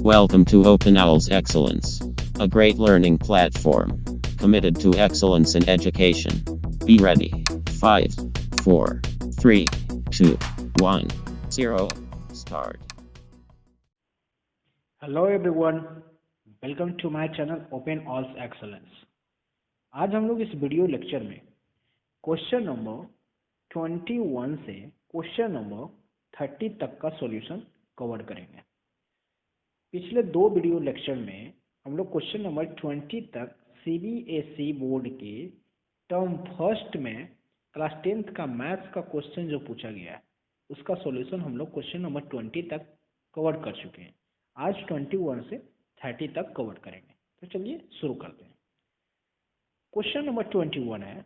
Welcome to Open Owls Excellence, a great learning platform committed to excellence in education. Be ready. 5, 4, 3, 2, 1, 0. Start. Hello everyone, welcome to my channel open alls excellence. आज हम लोग इस video lecture में question number 21 से question number 30 तक का solution cover करेंगे। पिछले दो वीडियो लेक्चर में हम लोग क्वेश्चन नंबर 20 तक सीबीएसई बोर्ड के टर्म फर्स्ट में क्लास 10th का मैथ्स का क्वेश्चन जो पूछा गया है उसका सॉल्यूशन हम लोग क्वेश्चन नंबर 20 तक कवर कर चुके हैं। आज 21 से 30 तक कवर करेंगे। तो चलिए शुरू करते हैं। क्वेश्चन नंबर 21 है,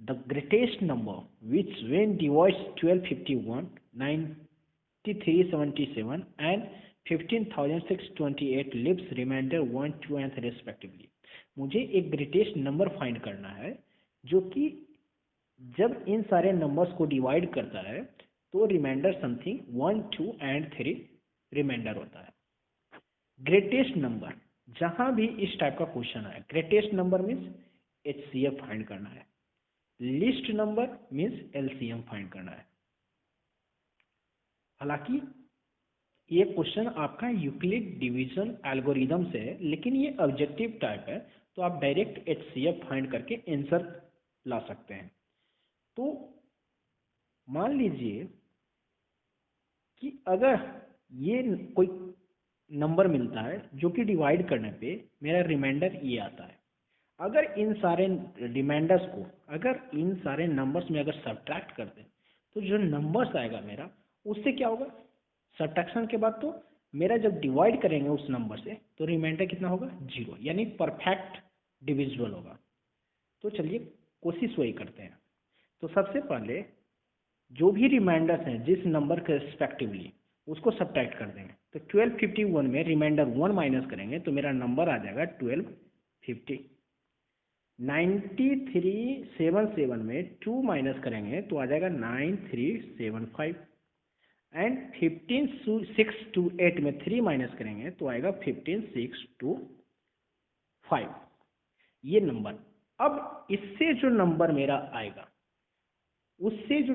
the greatest number which when divides 1251, 9377 and 15628 leaves remainder 1, 2 and 3 respectively. मुझे एक ग्रेटेस्ट नंबर फाइंड करना है जो कि जब इन सारे नंबर्स को डिवाइड करता है तो रिमाइंडर समथिंग 1, 2 एंड 3 रिमाइंडर होता है। ग्रेटेस्ट नंबर, जहां भी इस टाइप का क्वेश्चन है, greatest number means HCF find करना है, list number means LCM find करना है। हालांकि ये क्वेश्चन आपका यूक्लिड डिवीजन एल्गोरिदम से है, लेकिन ये ऑब्जेक्टिव टाइप है तो आप डायरेक्ट एचसीएफ फाइंड करके आंसर ला सकते हैं। तो मान लीजिए कि अगर ये कोई नंबर मिलता है जो कि डिवाइड करने पे मेरा रिमाइंडर ये आता है। अगर इन सारे रिमाइंडर्स को अगर इन सारे नंबर्स में अगर सब्ट्रैक्ट कर दें तो जो नंबर्स आएगा मेरा उससे क्या होगा, सब्ट्रैक्शन के बाद तो मेरा जब डिवाइड करेंगे उस नंबर से तो रिमाइंडर कितना होगा, 0, यानी परफेक्ट डिविजिबल होगा। तो चलिए कोशिश वही करते हैं। तो सबसे पहले जो भी रिमाइंडर्स हैं जिस नंबर के रिस्पेक्टिवली उसको सब्ट्रैक्ट कर देंगे। तो 1251 में रिमाइंडर 1 माइनस करेंगे तो मेरा नंबर आ जाएगा 1250। 9377 में 2 माइनस करेंगे तो आ जाएगा 9375 एंड 15628 में 3 माइनस करेंगे तो आएगा 15625। ये नंबर, अब इससे जो नंबर मेरा आएगा उससे जो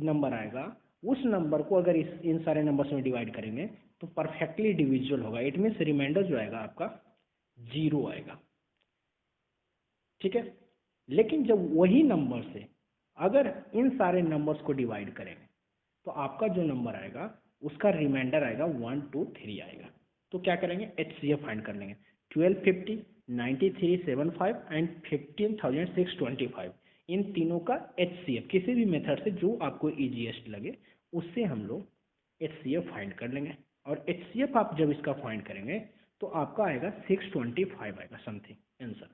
नंबर आएगा उस नंबर को अगर इन सारे नंबर्स में डिवाइड करेंगे तो परफेक्टली डिविजिबल होगा। इट मीन्स रिमाइंडर जो आएगा आपका 0 आएगा, ठीक है। लेकिन जब वही नंबर से अगर इन सारे नंबर्स को डिवाइड करेंगे तो आपका जो नंबर आएगा उसका रिमाइंडर आएगा 1, 2, 3 आएगा। तो क्या करेंगे, एचसीएफ फाइंड कर लेंगे। 1250, 9375 एंड 15625, इन तीनों का एचसीएफ किसी भी मेथड से जो आपको इजीएस्ट लगे उससे हम लोग एचसीएफ फाइंड कर लेंगे। और एचसीएफ आप जब इसका फाइंड करेंगे तो आपका आएगा 625 आएगा समथिंग आंसर,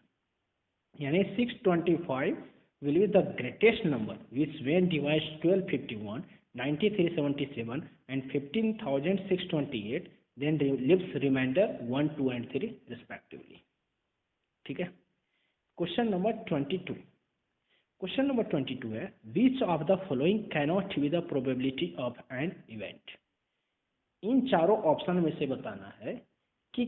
यानी 625 will be the greatest number which when divides 1251, 9377 and 15628 then leaves remainder 1, 2 and 3 respectively। ठीक है। Question number 22। क्वेश्चन नंबर 22 है, which of the following cannot be the probability of an event। इन चारों option में से बताना है कि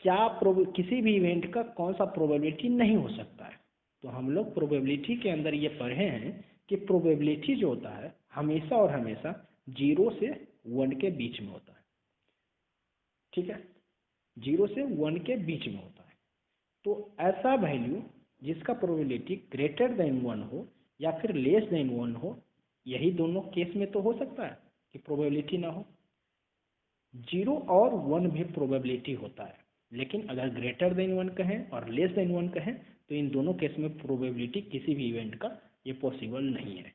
क्या किसी भी इवेंट का कौन सा प्रोबेबिलिटी नहीं हो सकता है। तो हम लोग प्रोबेबिलिटी के अंदर ये पढ़े हैं कि प्रोबेबिलिटी जो होता है हमेशा और हमेशा 0 से 1 के बीच में होता है, ठीक है, 0 से 1 के बीच में होता है। तो ऐसा वैल्यू जिसका प्रोबेबिलिटी ग्रेटर देन 1 हो या फिर लेस देन 1 हो, यही दोनों केस में तो हो सकता है कि प्रोबेबिलिटी ना हो। 0 और 1 भी प्रोबेबिलिटी होता है, लेकिन अगर ग्रेटर देन 1 कहें और लेस देन 1 कहें तो इन दोनों केस में प्रोबेबिलिटी किसी भी इवेंट का ये पॉसिबल नहीं है।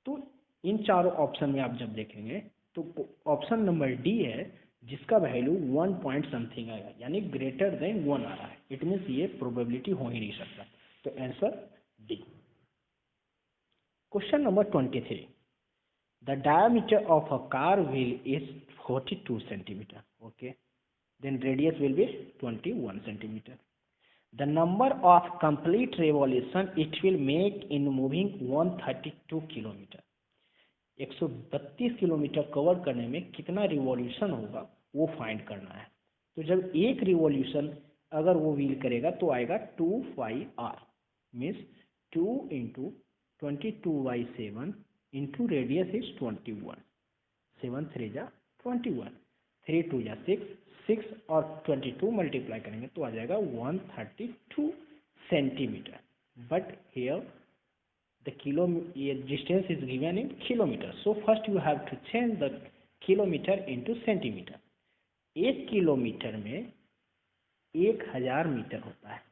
तो इन चारों ऑप्शन में आप जब देखेंगे तो ऑप्शन नंबर डी है जिसका वैल्यू 1 पॉइंट समथिंग आएगा, यानी ग्रेटर देन 1 आ रहा है। इट मीन्स ये प्रोबेबिलिटी हो ही नहीं सकता। तो answer D. Question number 23, the diameter of a car wheel is 42 centimeter, okay, then radius will be 21 centimeter. The number of complete revolution it will make in moving 132 kilometer। 132 kilometre cover करने में कितना revolution होगा वो find करना है। तो जब एक रिवॉल्यूशन अगर वो व्हील करेगा तो आएगा 2πr, means 2 into 22/7 into radius is 21, 7 3 जा 21, 3 2 जा 6, 6 और 22 मल्टीप्लाई करेंगे तो आ जाएगा 132 centimetre. But here the distance is given in kilometer, so first you have to change the kilometer into centimeter. 1 kilometre में 1000 मीटर होता है.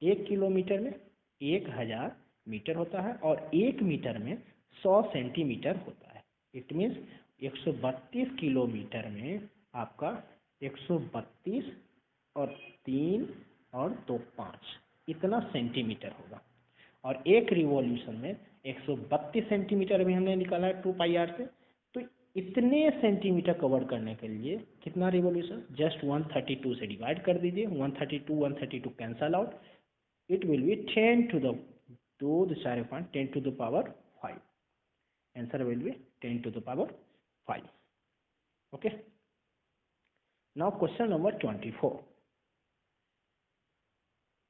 1 किलोमीटर में 1000 मीटर होता है और 1 मीटर में 100 सेंटीमीटर होता है. इट मीन्स 132 किलोमीटर में आपका 132 और 3 और 2 5 इतना सेंटीमीटर होगा. और एक रिवॉल्यूशन में 132 सेंटीमीटर भी हमने निकाला है 2πr से. तो इतने सेंटीमीटर कवर करने के लिए कितना रिवॉल्यूशन, जस्ट 132 से डिवाइड कर दीजिए. 132 cancel out. It will be 10 to the 10 to the power 5. Answer will B 10 to the power 5. Okay. Now question number 24.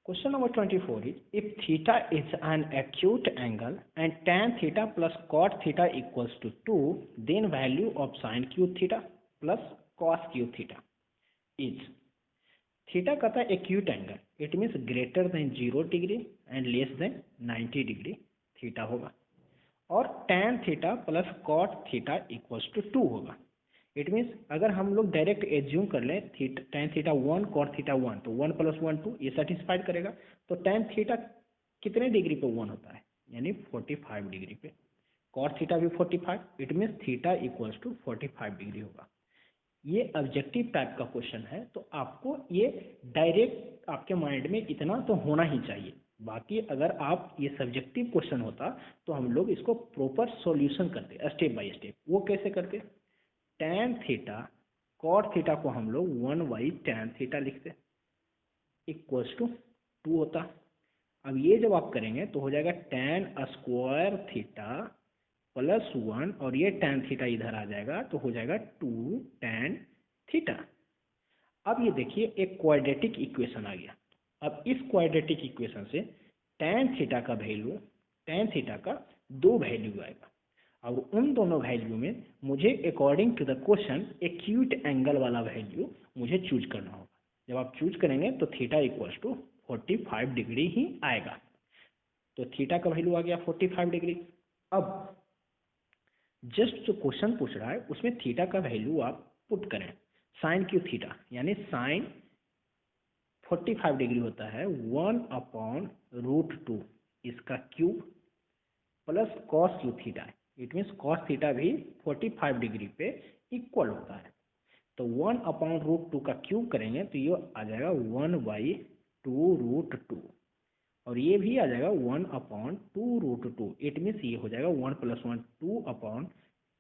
Question number 24 is, if theta is an acute angle and tan theta plus cot theta equals to 2, then value of sin cube theta plus cos cube theta is. Theta कहता है acute angle, it means greater than 0 degree and less than 90 degree theta होगा. और tan theta plus cot theta equals to 2 होगा. It means अगर हम लोग direct assume कर लें tan थीटा 1 cot थीटा 1, तो 1 + 1 2 ये सेटिस्फाइड करेगा. तो tan थीटा कितने डिग्री पे 1 होता है, यानी 45 डिग्री पे. cot थीटा भी 45. It means theta equals to 45 degree होगा. ये ऑब्जेक्टिव टाइप का क्वेश्चन है, तो आपको ये डायरेक्ट आपके माइंड में इतना तो होना ही चाहिए. बाकी अगर आप ये सब्जेक्टिव क्वेश्चन होता तो हम लोग इसको प्रॉपर सॉल्यूशन करते स्टेप बाय स्टेप. वो कैसे करते, tan थीटा cot थीटा को हम लोग 1/tan थीटा लिखते इक्वल्स टू 2 होता. अब ये जब आप करेंगे तो हो जाएगा tan स्क्वायर थीटा प्लस 1 और ये tan थीटा इधर आ जाएगा तो हो जाएगा 2 tan थीटा. अब ये देखिए एक क्वाड्रेटिक इक्वेशन आ गया. अब इस क्वाड्रेटिक इक्वेशन से tan थीटा का वैल्यू, tan थीटा का 2 वैल्यू आएगा और उन दोनों वैल्यू में मुझे according to the question acute angle वाला वैल्यू मुझे चूज करना होगा. जब आप चूज करेंगे तो थीटा इक्वल्स टू 45 डिग्री ही आएगा. तो थीटा का वैल्यू आ गया 45 डिग्री. अब जस्ट जो क्वेश्चन पूछ रहा है उसमें थीटा का वैल्यू आप पुट करें. साइन क्यूब थीटा यानी साइन 45 डिग्री होता है 1/√2 इसका cube plus cos cube theta. It means cos theta भी 45 डिग्री पे इक्वल होता है. तो 1/√2 का क्यूब करेंगे तो ये आ जाएगा 1/2√2 और ये भी आ जाएगा 1/2√2. इट मीन्स ये हो जाएगा 1 + 1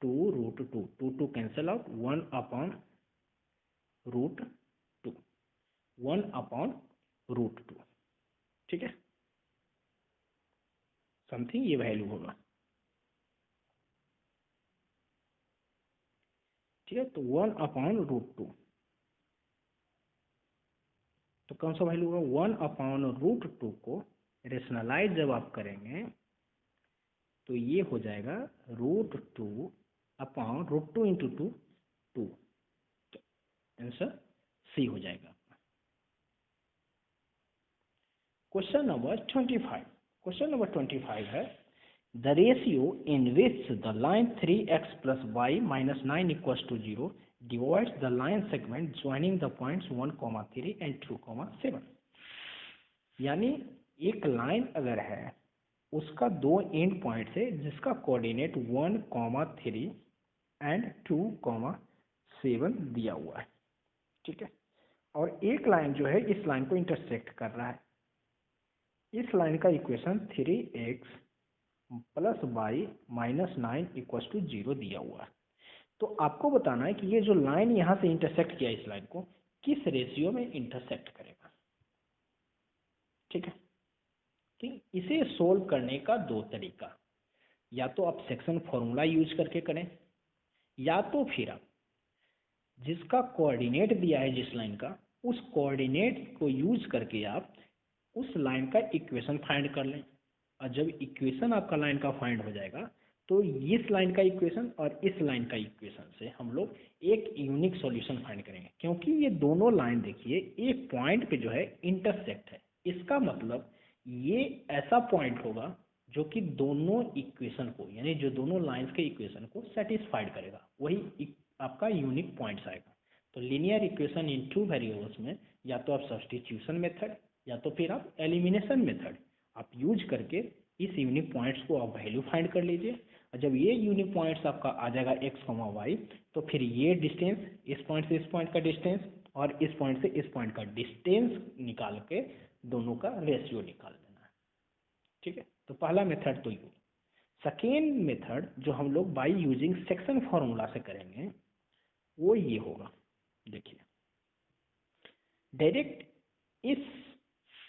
2/2√2. 2 कैंसल आउट. 1/√2 1/√2. ठीक है, समथिंग ये वैल्यू होगा. ठीक है, तो 1/√2 तो कौन सा वैल्यू होगा, 1/√2 को रेशनलाइज जब आप करेंगे तो ये हो जाएगा √2/√2 इंटू 2 2. आंसर सी हो जाएगा. Question number 25. क्वेश्चन नंबर 25 है, the ratio in which the line 3x plus y minus 9 equals to 0 divides the line segment joining the points 1,3 and 2,7. यानी एक लाइन अगर है उसका 2 एंड पॉइंट है जिसका कोऑर्डिनेट 1,3 एंड 2,7 दिया हुआ है. ठीक है, और एक लाइन जो है इस लाइन को इंटरसेक्ट कर रहा है. इस लाइन का equation 3x plus y minus 9 equals to 0 दिया हुआ है. तो आपको बताना है कि ये जो लाइन यहाँ से इंटरसेक्ट किया इस लाइन को किस रेशियो में इंटरसेक्ट करेगा. ठीक है, कि इसे सोल्व करने का 2 तरीका, या तो आप सेक्शन फॉर्मूला यूज करके करें या तो फिर आप जिसका कोऑर्डिनेट दिया है जिस लाइन का, उस कोऑर्डिनेट को यूज करके आप उस लाइन का इक्वेशन फाइंड कर लें। और जब इक्वेशन आपका लाइन का फाइंड हो जाएगा तो इस लाइन का इक्वेशन और इस लाइन का इक्वेशन से हम लोग एक यूनिक सॉल्यूशन फाइंड करेंगे, क्योंकि ये दोनों लाइन देखिए एक पॉइंट पे जो है इंटरसेक्ट है। इसका मतलब ये ऐसा पॉइंट होगा जो कि दोनों इक्वेशन को, यानी जो दोनों लाइंस के इक्वेशन को सेटिस्फाइड करेगा, वही आपका यूनिक पॉइंट्स आएगा। तो linear equation in two variables में या तो आप सब्स्टिट्यूशन मेथड या तो फिर आप एलिमिनेशन मेथड आप यूज करके इस यूनिक पॉइंट्स को आप वैल्यू फाइंड कर लीजिए। और जब ये यूनिक पॉइंट्स आपका आ जाएगा x, y, तो फिर ये डिस्टेंस, इस पॉइंट से इस पॉइंट का डिस्टेंस और इस पॉइंट से इस पॉइंट का डिस्टेंस निकाल के दोनों का रेशियो निकाल देना है। ठीक है, तो पहला मेथड तो ये। सेकेंड मेथड जो हम लोग बाय यूजिंग सेक्शन फॉर्मूला से करेंगे वो ये होगा। देखिए, डायरेक्ट इस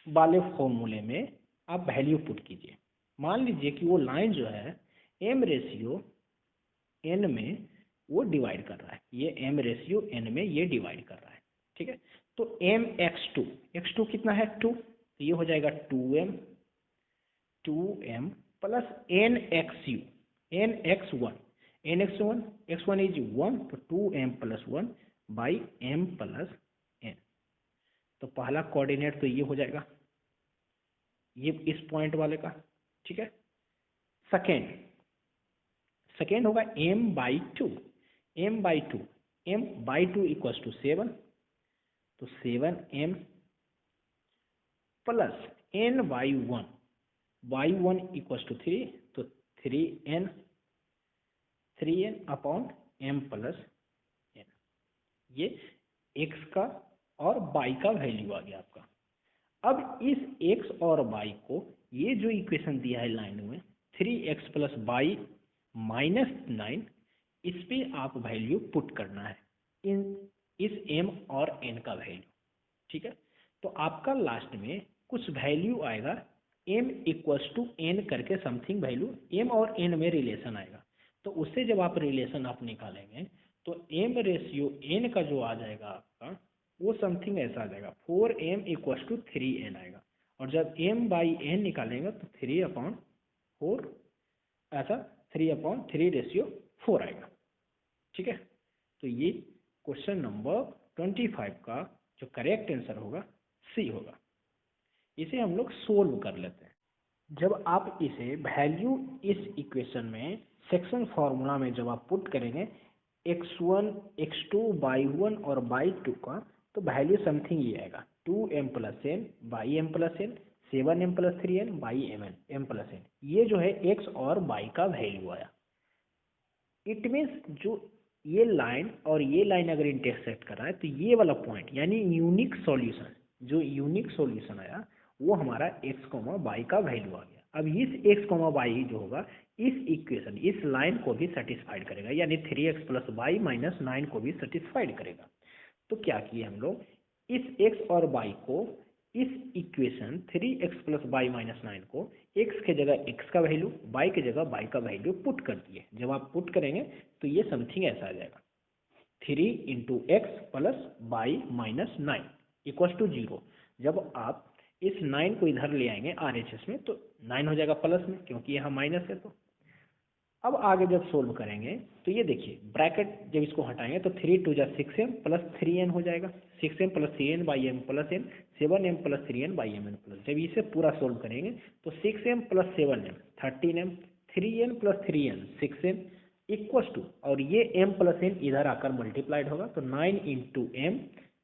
वाले फॉर्मूले में आप वैल्यू पुट कीजिए। मान लीजिए कि वो लाइन जो है m रेशियो n में वो डिवाइड कर रहा है, ये m रेशियो n में ये डिवाइड कर रहा है। ठीक है, तो m x2 कितना है 2, तो ये हो जाएगा 2m plus nxu nx1 x1 is 1, तो 2m plus 1 by m plus n। तो पहला कोऑर्डिनेट तो ये हो जाएगा, ये इस पॉइंट वाले का। ठीक है, सेकेंड होगा m by two equals to 7, तो 7m plus n by 1 equals to 3, तो 3n upon m plus n। ये x का और y का वैल्यू आ गया आपका। अब इस x और y को, ये जो इक्वेशन दिया है लाइन में 3x प्लस y माइनस 9, इस पे आप वैल्यू पुट करना है इस m और n का वैल्यू। ठीक है, तो आपका लास्ट में कुछ वैल्यू आएगा m इक्वल्स टू n करके समथिंग वैल्यू, m और n में रिलेशन आएगा। तो उससे जब आप रिलेशन आप निकालेंगे तो m रेशियो n का जो आ जाएगा आपका वो समथिंग ऐसा आ जाएगा 4m इक्वल्स टू 3n आएगा। और जब m बाई n निकालेंगे तो 3/4 ऐसा 3/3 रेशियो 4 आएगा। ठीक है, तो ये क्वेश्चन नंबर 25 का जो करेक्ट आंसर होगा सी होगा। इसे हम लोग सोल्व कर लेते हैं। जब आप इसे वैल्यू इस इक्वेशन में सेक्शन फॉर्मूला में जब आप पुट करेंगे x1 x2 y1 और y2 का, तो वैल्यू समथिंग ये आएगा 2m plus n by m plus n, 7m plus 3n by m plus n। ये जो है x और y का वैल्यू आया। इट मीन्स जो ये लाइन और ये लाइन अगर इंटरसेक्ट कर रहा है तो ये वाला पॉइंट यानी यूनिक सॉल्यूशन, जो यूनिक सॉल्यूशन आया वो हमारा x, y का वैल्यू आ गया। अब इस x, y जो होगा इस इक्वेशन, इस लाइन को भी सेटिस्फाइड करेगा, यानी 3x प्लस वाई माइनस 9 को भी सेटिस्फाइड करेगा। तो क्या किए हम लोग, इस x और y को इस equation 3x plus y minus 9 को x के जगह x का वैल्यू, y के जगह y का वैल्यू पुट कर दिए। जब आप पुट करेंगे तो ये समथिंग ऐसा आ जाएगा 3 into x plus y minus 9 equals to 0। जब आप इस 9 को इधर ले आएंगे RHS में तो 9 हो जाएगा प्लस में, क्योंकि यहाँ माइनस है। तो अब आगे जब सोल्व करेंगे तो ये देखिए ब्रैकेट जब इसको हटाएंगे तो 3 2 जा 6m प्लस 3n हो जाएगा, 6m plus 3n by m plus n, 7m plus 3n by m plus. जब इसे पूरा सोल्व करेंगे तो 6m plus 7m 13m, 3n plus 3n 6n equals to, और ये m प्लस n इधर आकर मल्टीप्लाइड होगा तो 9 into m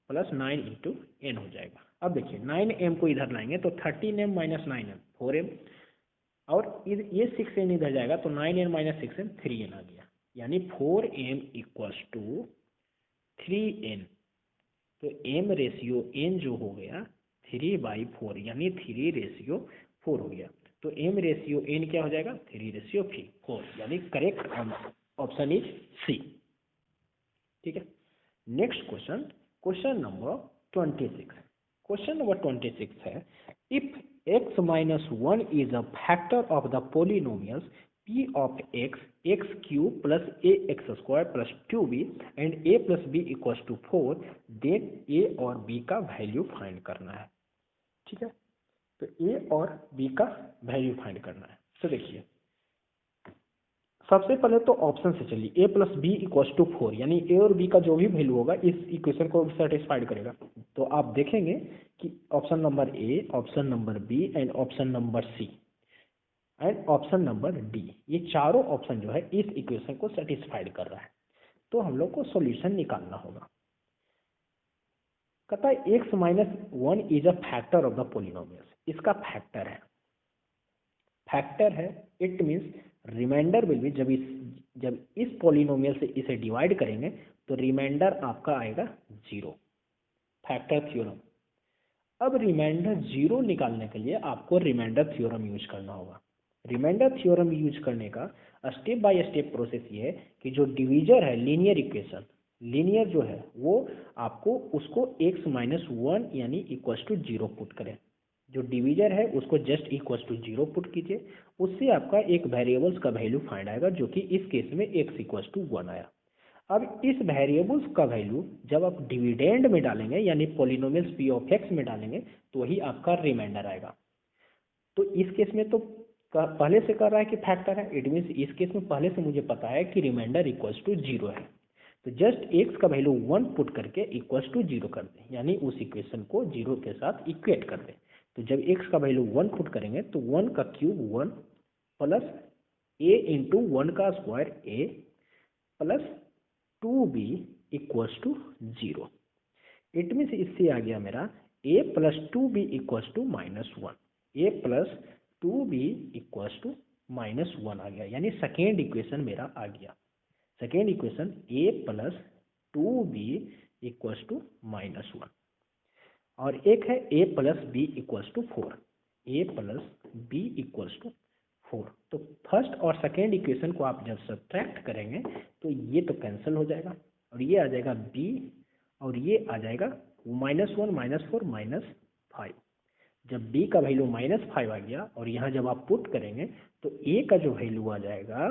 plus 9 into n हो जाएगा। अब देखिए 9m को इधर लाएंगे तो 13m माइनस 9m 4m, और ये 6n इधर जाएगा तो 9n माइनस 6n 3n आ गया, यानी 4m इक्वल्स टू 3n। तो m रेशियो n जो हो गया 3/4, यानी 3 रेशियो 4 हो गया। तो m रेशियो n क्या हो जाएगा 3 रेशियो 4, यानी करेक्ट ऑप्शन इज सी। ठीक है, next question number 26। Question number 26 है, if x minus 1 is a factor of the polynomials p of x cube plus ax square plus 2b and a plus b equals to 4, then a और b का value find करना है। ठीक है, तो a और b का value find करना है। तो देखिए सबसे पहले तो ऑप्शन से चलिए, a plus B equals to 4, यानी a और b का जो भी वैल्यू होगा इस इक्वेशन को सेटिस्फाइड करेगा। तो आप देखेंगे कि option number A, option number B and option number C and option number D, ये चारों ऑप्शन जो है इस इक्वेशन को सेटिस्फाइड कर रहा है। तो हम लोग को सॉल्यूशन निकालना होगा। कहता है x minus 1 is a factor of the polynomials, इसका फैक्टर है, it means remainder will be, जब इस पोलिनोमियल से इसे डिवाइड करेंगे तो रिमाइंडर आपका आएगा 0, फैक्टर थ्योरम। अब रिमाइंडर 0 निकालने के लिए आपको रिमाइंडर थ्योरम यूज करना होगा। रिमाइंडर थ्योरम यूज करने का स्टेप बाय स्टेप प्रोसेस ये है कि जो डिवीजर है लीनियर इक्वेशन, लीनियर जो है वो आपको उसको x माइनस 1 यानी इक्वल्स टू 0 पुट करें। जो डिवीजर है उसको जस्ट इक्वल्स टू 0 पुट कीजिए, उससे आपका एक वेरिएबल्स का वैल्यू फाइंड आएगा, जो कि इस केस में x इक्वल्स टू 1 आया। अब इस वेरिएबल्स का वैल्यू जब आप डिविडेंड में डालेंगे यानी पोलिनोमियल्स p ऑफ x में डालेंगे तो वही आपका रिमाइंडर आएगा। तो इस केस में तो पहले से कर रहा है कि फैक्टर है, इट मीन्स इस केस में पहले से मुझे पता है कि रिमाइंडर इक्वल्स टू 0 है। तो जस्ट x का वैल्यू 1 पुट करके इक्वल्स टू 0 कर दें, यानी उस इक्वेशन को 0 के साथ इक्वेट कर दें। तो जब x का वैल्यू 1 पुट करेंगे तो 1 का क्यूब 1 प्लस a इंटू 1 का square a plus 2b equals to 0। It means इससे आ गया मेरा a plus 2b equals to minus 1, a plus 2b equals to minus 1 आ गया, यानी सेकेंड इक्वेशन मेरा आ गया। Second equation a plus 2b equals to minus 1, और एक है a plus b equals to 4, a plus b equals to 4। तो फर्स्ट और सेकेंड इक्वेशन को आप जब सब्ट्रैक्ट करेंगे तो ये तो कैंसिल हो जाएगा और ये आ जाएगा b और ये आ जाएगा -1 -4 -5। जब b का वैल्यू -5 आ गया और यहाँ जब आप पुट करेंगे तो a का जो वैल्यू आ जाएगा,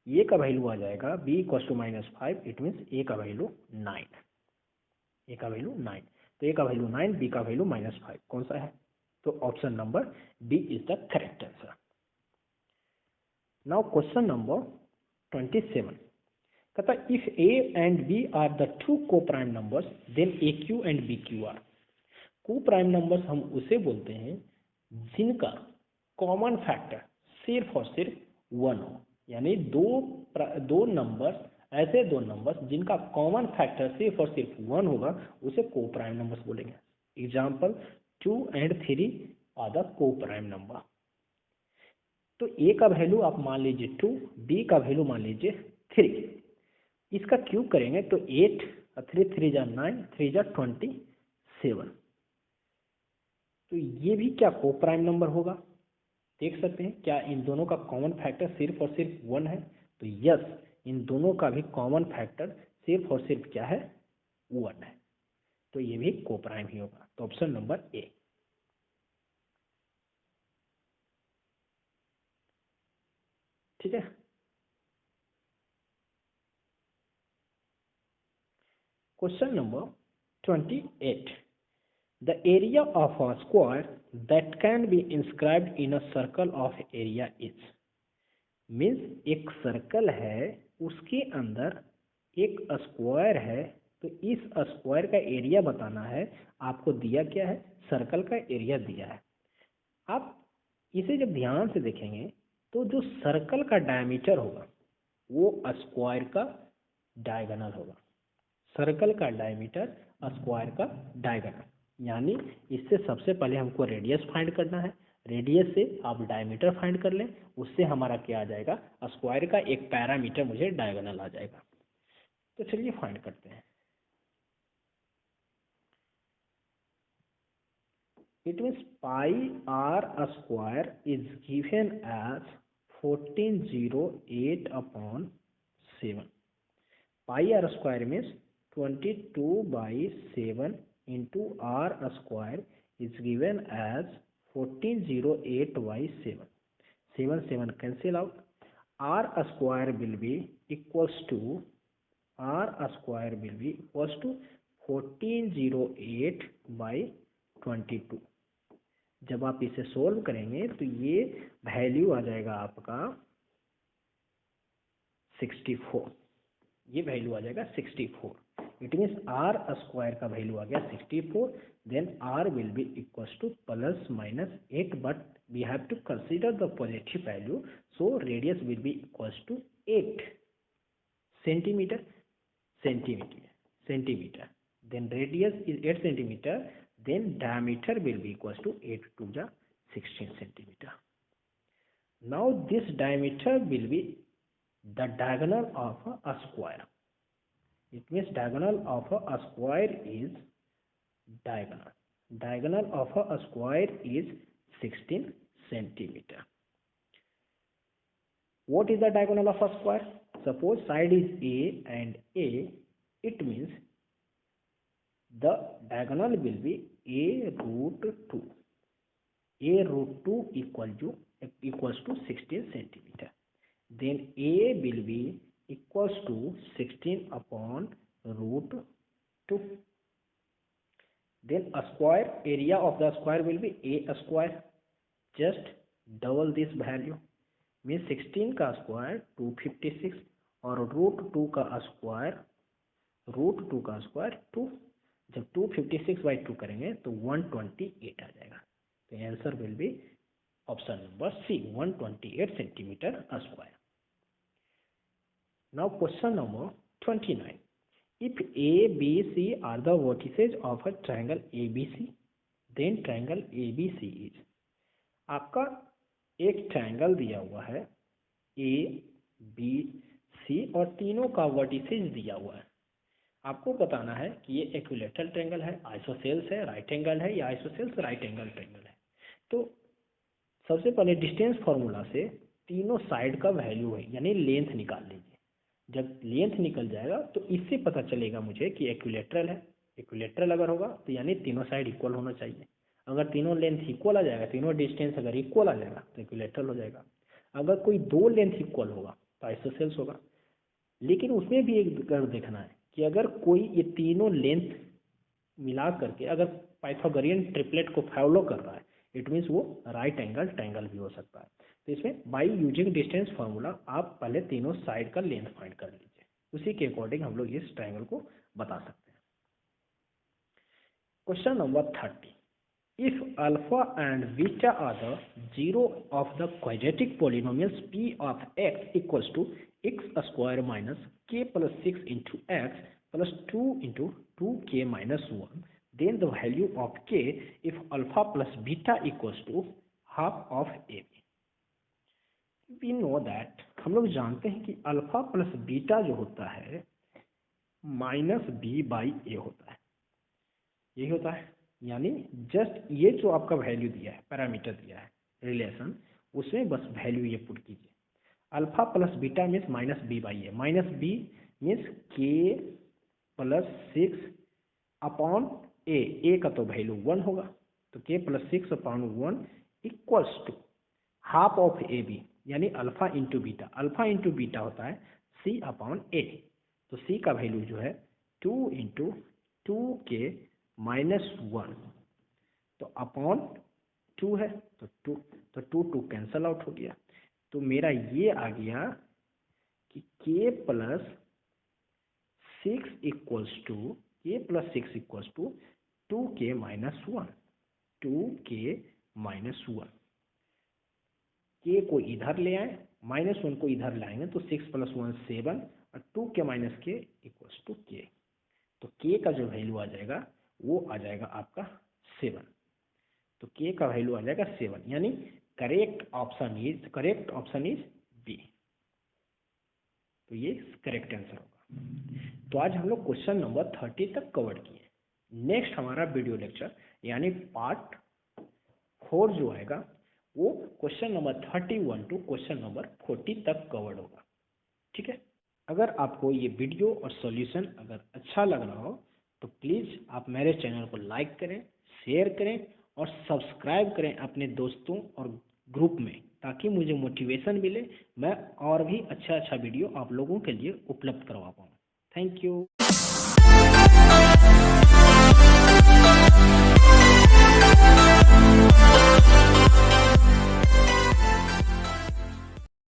a का वैल्यू आ जाएगा b equals to -5, it means a का वैल्यू 9, a का वैल्यू 9। तो a का वैल्यू 9, b का वैल्यू -5, कौन सा है? तो option number D is the correct answer. Now question number 27 कहता है if a and b are the two coprime numbers then aq and bq are. Coprime numbers हम उसे बोलते हैं जिनका कॉमन फैक्टर सिर्फ और सिर्फ 1 हो, यानी दो नंबर्स, ऐसे दो नंबर्स जिनका कॉमन फैक्टर सिर्फ और सिर्फ 1 होगा उसे को प्राइम नंबर्स बोलेंगे। एग्जाम्पल 2 एंड 3 आर द को प्राइम नंबर। तो a का वैल्यू आप मान लीजिए 2, b का वैल्यू मान लीजिए 3, इसका क्यूब करेंगे तो 8 और 3 3 जा 9, 3 जा 27। तो ये भी क्या को प्राइम नंबर होगा? देख सकते हैं क्या इन दोनों का कॉमन फैक्टर सिर्फ और सिर्फ 1 है? तो यस, इन दोनों का भी कॉमन फैक्टर सिर्फ और सिर्फ क्या है? 1 है। तो ये भी को प्राइम ही होगा। तो ऑप्शन नंबर ए। ठीक है, question number 28। The area of a square that can be inscribed in a circle of area is, means एक सर्कल है उसके अंदर एक स्क्वायर है, तो इस स्क्वायर का एरिया बताना है। आपको दिया क्या है? सर्कल का एरिया दिया है। आप इसे जब ध्यान से देखेंगे तो जो सर्कल का डायमीटर होगा वो स्क्वायर का डायगोनल होगा। सर्कल का डायमीटर स्क्वायर का डायगोनल, यानी इससे सबसे पहले हमको रेडियस फाइंड करना है। रेडियस से आप डायमीटर फाइंड कर लें, उससे हमारा क्या आ जाएगा? स्क्वायर का एक पैरामीटर मुझे डायगोनल आ जाएगा। तो चलिए फाइंड करते हैं। It means pi r square is given as 1408 upon 7। Pi r square means 22/7 into r square is given as 1408/7। 7 7 cancel out. R square will be equals to 1408 by 22. जब आप इसे solve करेंगे तो ये वैल्यू आ जाएगा आपका 64. ये वैल्यू आ जाएगा 64. इट मीन्स आर स्क्वायर का वैल्यू आ गया 64. Then r will be equals to plus minus 8, but we have to consider the positive value, so radius will be equals to 8 centimeter. Then radius is 8 centimeter. Then diameter will be equals to 8 to the 16 centimeter. Now this diameter will be the diagonal of a square. It means diagonal of a square is diagonal of a square is 16 centimeter. What is the diagonal of a square? Suppose side is A and A, it means the diagonal will be A root 2. A root 2 equals to 16 centimeter. Then A will be equals to 16 upon root 2. Then a square, area of the square will be A square. Just double this value. Means 16 का square 256 और root 2 का square 2. जब 256/2 करेंगे तो 128 आ जाएगा. तो answer will be option number C, 128 centimeter square. Now question number 29. If A, B, C are the vertices of a triangle ABC, then triangle ABC is. आपका एक ट्रायंगल दिया हुआ है A, B, C और तीनों का वर्टिसेज दिया हुआ है. आपको बताना है कि ये इक्विलैटरल ट्रायंगल है, आइसोसेल्स है, राइट एंगल है या आइसोसेल्स राइट एंगल ट्रायंगल है. तो सबसे पहले डिस्टेंस फार्मूला से तीनों साइड का वैल्यू है यानी लेंथ निकाल लीजिए. जब लेंथ निकल जाएगा तो इससे पता चलेगा मुझे कि इक्विलैटरल है. इक्विलैटरल अगर होगा तो यानी तीनों साइड इक्वल होना चाहिए. अगर तीनों लेंथ इक्वल आ जाएगा, तीनों डिस्टेंस अगर इक्वल आ जाएगा तो इक्विलैटरल हो जाएगा. अगर कोई दो लेंथ इक्वल होगा तो आइसोसेल्स होगा. लेकिन उसमें भी एक देखना है कि अगर कोई ये तीनों लेंथ मिला करके अगर पाइथागोरियन ट्रिपलेट को फॉलो कर रहा है, इट मीन्स वो राइट एंगल ट्रायंगल भी हो सकता है. तो इसमें बाय यूजिंग डिस्टेंस फार्मूला आप पहले तीनों साइड का लेंथ फाइंड कर लीजिए. उसी के अकॉर्डिंग हम लोग इस ट्रायंगल को बता सकते हैं. Question number 30. If alpha and beta are the zero of the quadratic polynomials p of x equals to x square minus k plus 6 into x plus 2 into 2k minus 1, then the value of k if alpha plus beta equals to half of ab. We know that हम लोग जानते हैं कि alpha plus beta जो होता है minus B by ए होता है. यही होता है. यानी जस्ट ये जो आपका वैल्यू दिया है, पैरामीटर दिया है रिलेशन, उसमें बस वैल्यू ये पुट कीजिए. Alpha plus beta means minus B by A. Minus B means K plus 6 upon A. A का तो वैल्यू 1 होगा, तो K plus 6 upon 1 equals to half of A B यानी alpha into beta. Alpha into beta होता है सी upon ए. तो सी का value जो है 2 इंटू 2k माइनस 1, तो अपॉन 2 है तो 2 कैंसल आउट हो गया. तो मेरा ये आ गया कि k plus 6 equals to 2k minus 1. 2k minus 1. k को इधर ले आए, माइनस 1 को इधर लाएंगे तो 6 प्लस 1 7 और 2k minus k equals to k. तो k का जो वैल्यू आ जाएगा वो आ जाएगा आपका 7. तो k का वैल्यू आ जाएगा 7 यानी करेक्ट ऑप्शन इज बी. तो ये करेक्ट आंसर होगा. तो आज हम लोग क्वेश्चन नंबर 30 तक कवर किए. नेक्स्ट हमारा वीडियो लेक्चर यानी पार्ट 4 जो आएगा वो question number 31 to question number 40 तक कवर्ड होगा. ठीक है. अगर आपको ये वीडियो और सॉल्यूशन अगर अच्छा लग रहा हो तो प्लीज़ आप मेरे चैनल को लाइक करें, शेयर करें और सब्सक्राइब करें अपने दोस्तों और ग्रुप में, ताकि मुझे मोटिवेशन मिले, मैं और भी अच्छा वीडियो आप लोगों के लिए उपलब्ध करवा पाऊँ। Thank you.